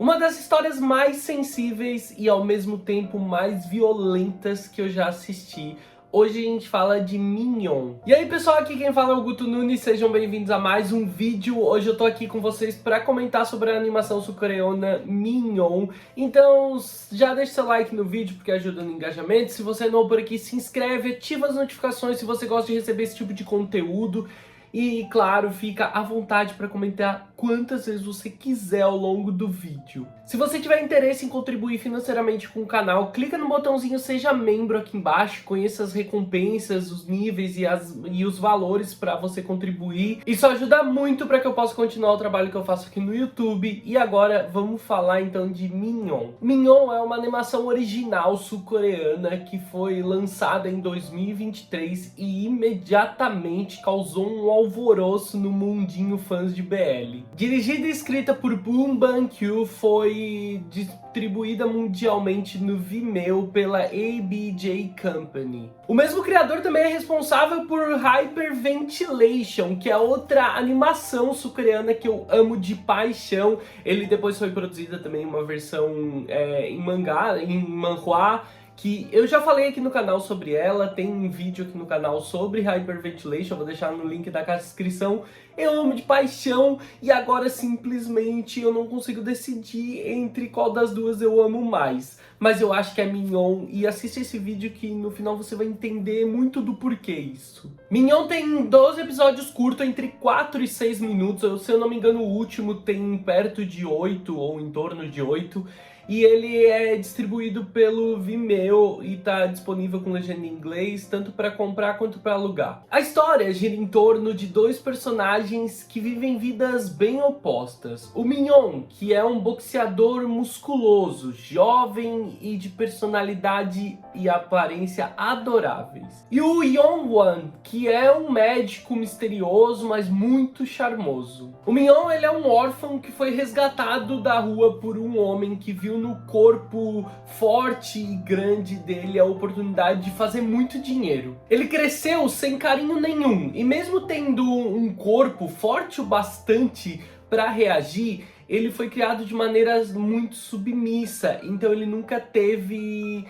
Uma das histórias mais sensíveis e ao mesmo tempo mais violentas que eu já assisti. Hoje a gente fala de Mignon. E aí pessoal, aqui quem fala é o Guto Nunes, sejam bem-vindos a mais um vídeo. Hoje eu tô aqui com vocês para comentar sobre a animação sul-coreana Mignon. Então já deixa seu like no vídeo porque ajuda no engajamento. Se você é novo por aqui, se inscreve, ativa as notificações se você gosta de receber esse tipo de conteúdo. E claro, fica à vontade para comentar quantas vezes você quiser ao longo do vídeo. Se você tiver interesse em contribuir financeiramente com o canal, clica no botãozinho Seja Membro aqui embaixo, conheça as recompensas, os níveis e os valores para você contribuir. Isso ajuda muito para que eu possa continuar o trabalho que eu faço aqui no YouTube. E agora vamos falar então de Mignon. Mignon é uma animação original sul-coreana que foi lançada em 2023 e imediatamente causou um alvoroço no mundinho fãs de BL. Dirigida e escrita por Boom Bang-kyu, foi distribuída mundialmente no Vimeo pela ABJ Company. O mesmo criador também é responsável por Hyperventilation, que é outra animação sul-coreana que eu amo de paixão. Ele depois foi produzida também uma versão em mangá, em manhwa, que eu já falei aqui no canal sobre ela, tem um vídeo aqui no canal sobre Hyperventilation, vou deixar no link da caixa de descrição. Eu amo de paixão e agora simplesmente eu não consigo decidir entre qual das duas eu amo mais. Mas eu acho que é Mignon e assiste esse vídeo que no final você vai entender muito do porquê isso. Mignon tem 12 episódios curtos, entre 4 e 6 minutos, se eu não me engano o último tem perto de 8 ou em torno de 8. E ele é distribuído pelo Vimeo e está disponível com legenda em inglês, tanto para comprar quanto para alugar. A história gira em torno de dois personagens que vivem vidas bem opostas. O Mignon, que é um boxeador musculoso, jovem e de personalidade e aparência adoráveis. E o Yongwon, que é um médico misterioso, mas muito charmoso. O Mignon, ele é um órfão que foi resgatado da rua por um homem que viu no corpo forte e grande dele a oportunidade de fazer muito dinheiro. Ele cresceu sem carinho nenhum e mesmo tendo um corpo forte o bastante para reagir, ele foi criado de maneira muito submissa, então ele nunca teve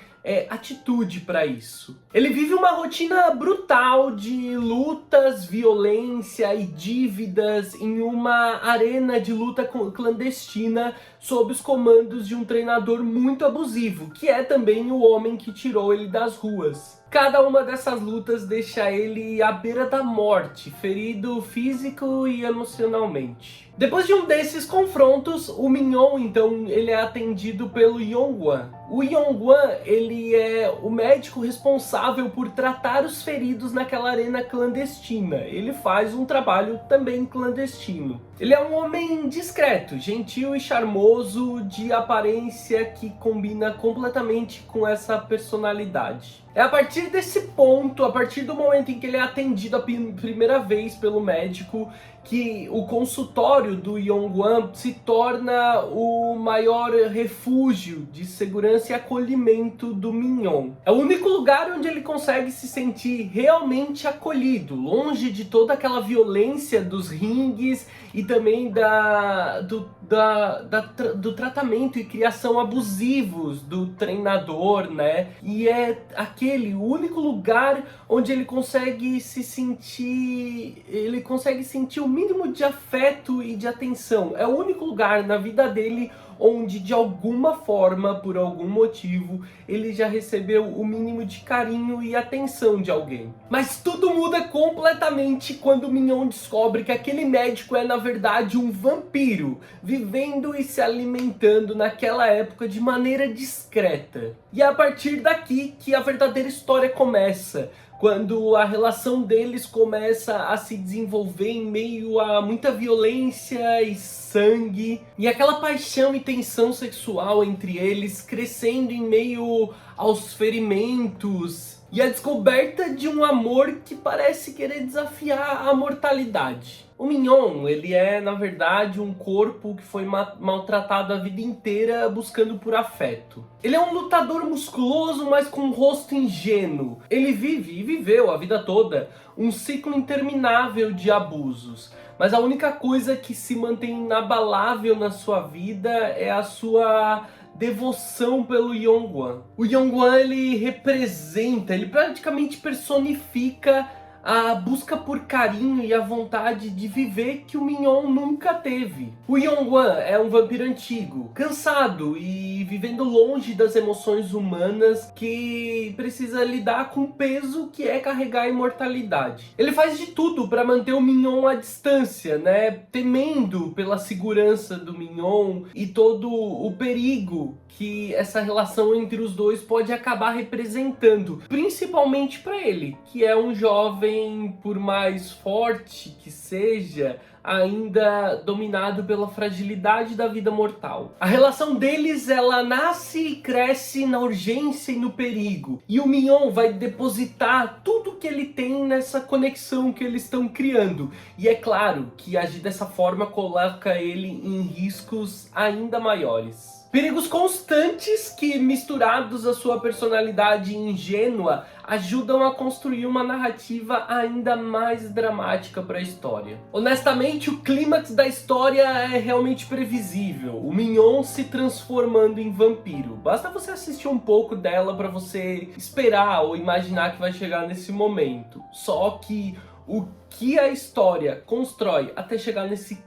atitude para isso. Ele vive uma rotina brutal de lutas, violência e dívidas em uma arena de luta clandestina sob os comandos de um treinador muito abusivo, que é também o homem que tirou ele das ruas. Cada uma dessas lutas deixa ele à beira da morte, ferido físico e emocionalmente. Depois de um desses confrontos, o Mignon, então, ele é atendido pelo Yongwon. O Yongwon, ele é o médico responsável por tratar os feridos naquela arena clandestina. Ele faz um trabalho também clandestino. Ele é um homem discreto, gentil e charmoso, de aparência que combina completamente com essa personalidade. É a partir desse ponto, a partir do momento em que ele é atendido a primeira vez pelo médico, que o consultório do Yongwon se torna o maior refúgio de segurança e acolhimento do Mignon. É o único lugar onde ele consegue se sentir realmente acolhido, longe de toda aquela violência dos ringues e também do tratamento e criação abusivos do treinador, né? E é aquele o único lugar onde ele consegue sentir o mínimo de afeto e de atenção. É o único lugar na vida dele onde de alguma forma, por algum motivo, ele já recebeu o mínimo de carinho e atenção de alguém. Mas tudo muda completamente quando o Mignon descobre que aquele médico é na verdade um vampiro, vivendo e se alimentando naquela época de maneira discreta. E é a partir daqui que a verdadeira história começa, quando a relação deles começa a se desenvolver em meio a muita violência e sangue, e aquela paixão e tensão sexual entre eles crescendo em meio aos ferimentos e a descoberta de um amor que parece querer desafiar a mortalidade. O Mignon, ele é na verdade um corpo que foi maltratado a vida inteira buscando por afeto. Ele é um lutador musculoso, mas com um rosto ingênuo. Ele vive e viveu a vida toda um ciclo interminável de abusos. mas a única coisa que se mantém inabalável na sua vida é a sua devoção pelo Yongguan. O Yongguan, ele representa, ele praticamente personifica a busca por carinho e a vontade de viver que o Mignon nunca teve. O Yongguan é um vampiro antigo, cansado e vivendo longe das emoções humanas, que precisa lidar com o peso que é carregar a imortalidade. Ele faz de tudo para manter o Mignon à distância, né? Temendo pela segurança do Mignon e todo o perigo que essa relação entre os dois pode acabar representando, principalmente para ele, que é um jovem, por mais forte que seja, ainda dominado pela fragilidade da vida mortal. A relação deles, ela nasce e cresce na urgência e no perigo. E o Mignon vai depositar tudo que ele tem nessa conexão que eles estão criando. E é claro que agir dessa forma coloca ele em riscos ainda maiores. Perigos constantes que, misturados à sua personalidade ingênua, ajudam a construir uma narrativa ainda mais dramática para a história. Honestamente, o clímax da história é realmente previsível. O Mignon se transformando em vampiro. Basta você assistir um pouco dela para você esperar ou imaginar que vai chegar nesse momento. Só que o que a história constrói até chegar nesse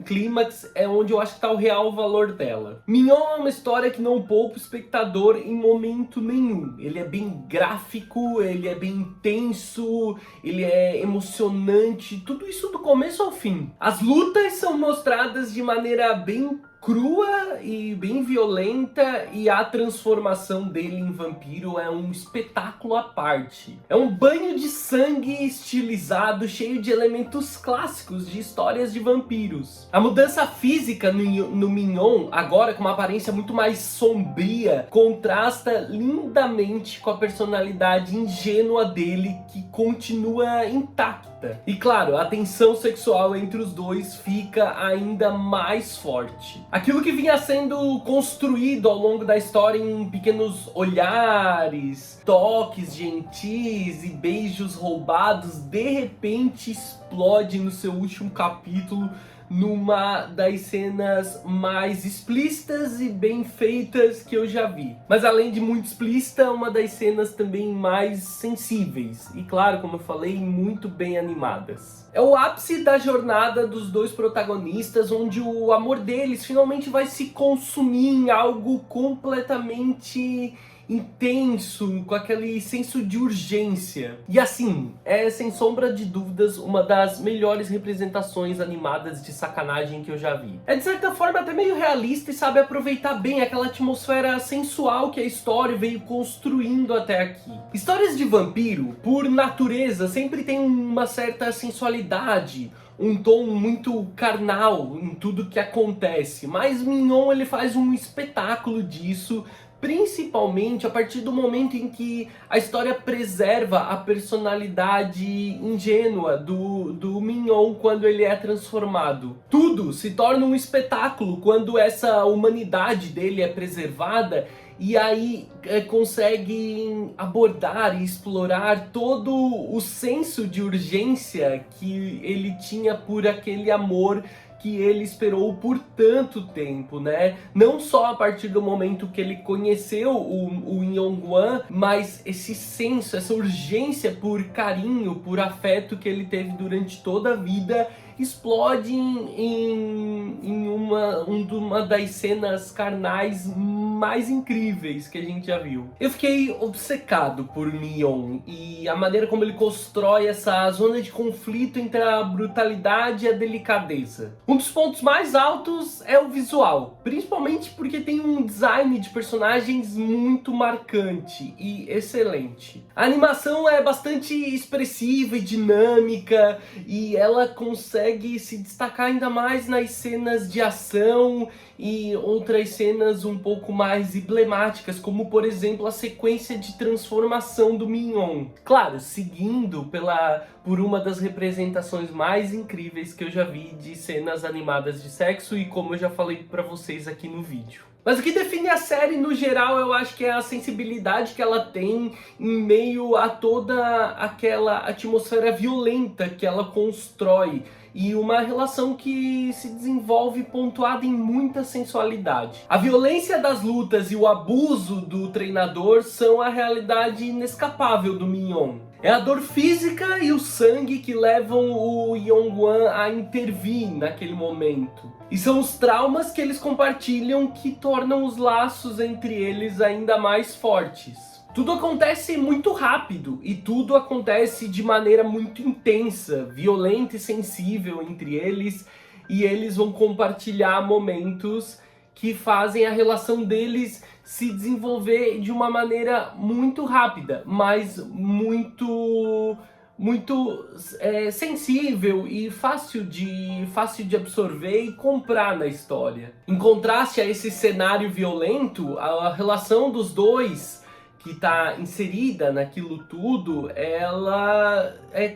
clímax é onde eu acho que está o real valor dela. Mignon é uma história que não poupa o espectador em momento nenhum. Ele é bem gráfico, ele é bem intenso, ele é emocionante, tudo isso do começo ao fim. As lutas são mostradas de maneira bem crua e bem violenta, e a transformação dele em vampiro é um espetáculo à parte. É um banho de sangue estilizado, cheio de elementos clássicos de histórias de vampiros. A mudança física no Mignon, agora com uma aparência muito mais sombria, contrasta lindamente com a personalidade ingênua dele, que continua intacta. E claro, a tensão sexual entre os dois fica ainda mais forte. Aquilo que vinha sendo construído ao longo da história em pequenos olhares, toques gentis e beijos roubados, de repente explode no seu último capítulo, numa das cenas mais explícitas e bem feitas que eu já vi. Mas além de muito explícita, uma das cenas também mais sensíveis. E claro, como eu falei, muito bem animadas. É o ápice da jornada dos dois protagonistas, onde o amor deles finalmente vai se consumir em algo completamente intenso, com aquele senso de urgência. E assim, é sem sombra de dúvidas uma das melhores representações animadas de sacanagem que eu já vi. É de certa forma até meio realista e sabe aproveitar bem aquela atmosfera sensual que a história veio construindo até aqui. Histórias de vampiro, por natureza, sempre tem uma certa sensualidade, um tom muito carnal em tudo que acontece, mas Mignon, ele faz um espetáculo disso, principalmente a partir do momento em que a história preserva a personalidade ingênua do Mignon quando ele é transformado. Tudo se torna um espetáculo quando essa humanidade dele é preservada, e aí consegue abordar e explorar todo o senso de urgência que ele tinha por aquele amor que ele esperou por tanto tempo, né? Não só a partir do momento que ele conheceu o Yongguan, mas esse senso, essa urgência por carinho, por afeto que ele teve durante toda a vida, explode em uma das cenas carnais mais incríveis que a gente já viu. Eu fiquei obcecado por Mignon e a maneira como ele constrói essa zona de conflito entre a brutalidade e a delicadeza. Um dos pontos mais altos é o visual, principalmente porque tem um design de personagens muito marcante e excelente. A animação é bastante expressiva e dinâmica, e ela consegue se destacar ainda mais nas cenas de ação e outras cenas um pouco mais emblemáticas, como por exemplo a sequência de transformação do Mignon. Claro, seguindo por uma das representações mais incríveis que eu já vi de cenas animadas de sexo e como eu já falei pra vocês aqui no vídeo. Mas o que define a série no geral, eu acho que é a sensibilidade que ela tem em meio a toda aquela atmosfera violenta que ela constrói. E uma relação que se desenvolve pontuada em muita sensualidade. A violência das lutas e o abuso do treinador são a realidade inescapável do Mignon. É a dor física e o sangue que levam o Yong-wan a intervir naquele momento. E são os traumas que eles compartilham que tornam os laços entre eles ainda mais fortes. Tudo acontece muito rápido e tudo acontece de maneira muito intensa, violenta e sensível entre eles, e eles vão compartilhar momentos que fazem a relação deles se desenvolver de uma maneira muito rápida, mas muito sensível e fácil de absorver e comprar na história. Em contraste a esse cenário violento, a relação dos dois que está inserida naquilo tudo, ela é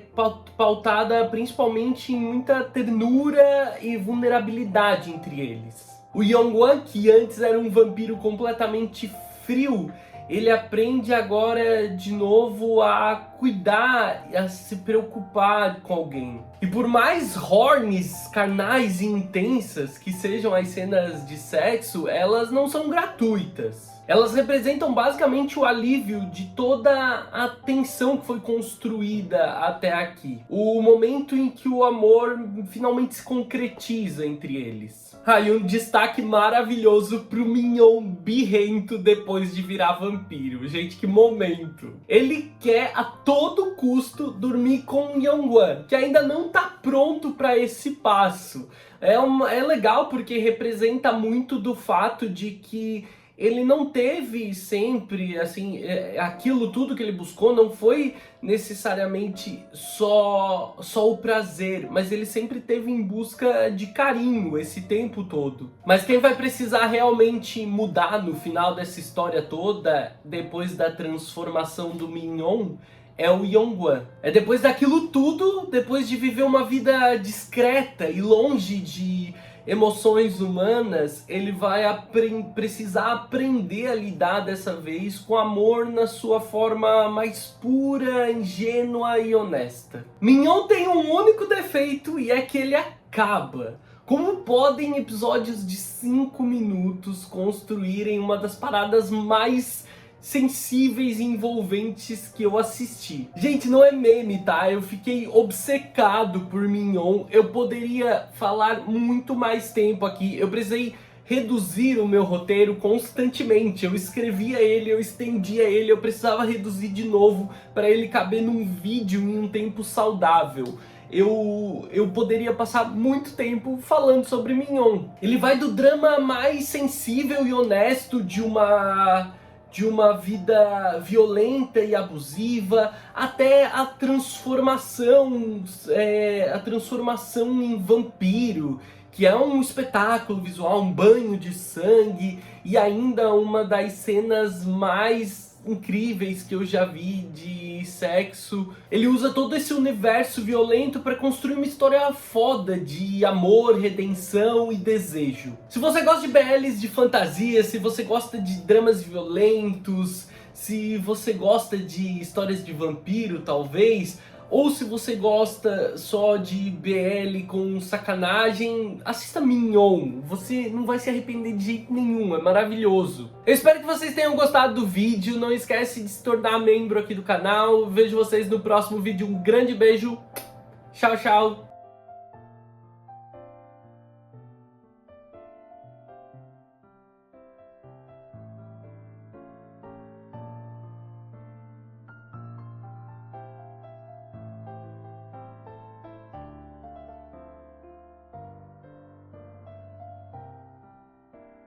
pautada principalmente em muita ternura e vulnerabilidade entre eles. O Yong-wan, que antes era um vampiro completamente frio, ele aprende agora de novo a cuidar, a se preocupar com alguém. E por mais horns, carnais e intensas que sejam as cenas de sexo, elas não são gratuitas. Elas representam basicamente o alívio de toda a tensão que foi construída até aqui. O momento em que o amor finalmente se concretiza entre eles. E um destaque maravilhoso pro Mignon birrento depois de virar vampiro. Gente, que momento! Ele quer a todo custo dormir com Yong-wan, que ainda não tá pronto para esse passo. É legal porque representa muito do fato de que ele não teve sempre, assim, aquilo tudo que ele buscou não foi necessariamente só o prazer, mas ele sempre teve em busca de carinho esse tempo todo. Mas quem vai precisar realmente mudar no final dessa história toda, depois da transformação do Mignon, é o Yong-wan. É depois daquilo tudo, depois de viver uma vida discreta e longe de emoções humanas, ele vai precisar aprender a lidar dessa vez com amor na sua forma mais pura, ingênua e honesta. Mignon tem um único defeito e é que ele acaba. Como podem episódios de 5 minutos construírem uma das paradas mais sensíveis e envolventes que eu assisti? Gente, não é meme, tá? Eu fiquei obcecado por Mignon. Eu poderia falar muito mais tempo aqui. Eu precisei reduzir o meu roteiro constantemente. Eu escrevia ele, eu estendia ele, eu precisava reduzir de novo para ele caber num vídeo em um tempo saudável. Eu poderia passar muito tempo falando sobre Mignon. Ele vai do drama mais sensível e honesto de uma vida violenta e abusiva, até a transformação em vampiro, que é um espetáculo visual, um banho de sangue, e ainda uma das cenas mais incríveis que eu já vi de sexo. Ele usa todo esse universo violento para construir uma história foda de amor, redenção e desejo. Se você gosta de BLs de fantasia, se você gosta de dramas violentos, se você gosta de histórias de vampiro, talvez, ou se você gosta só de BL com sacanagem, assista Mignon. Você não vai se arrepender de jeito nenhum, é maravilhoso. Eu espero que vocês tenham gostado do vídeo. Não esquece de se tornar membro aqui do canal. Vejo vocês no próximo vídeo. Um grande beijo. Tchau, tchau.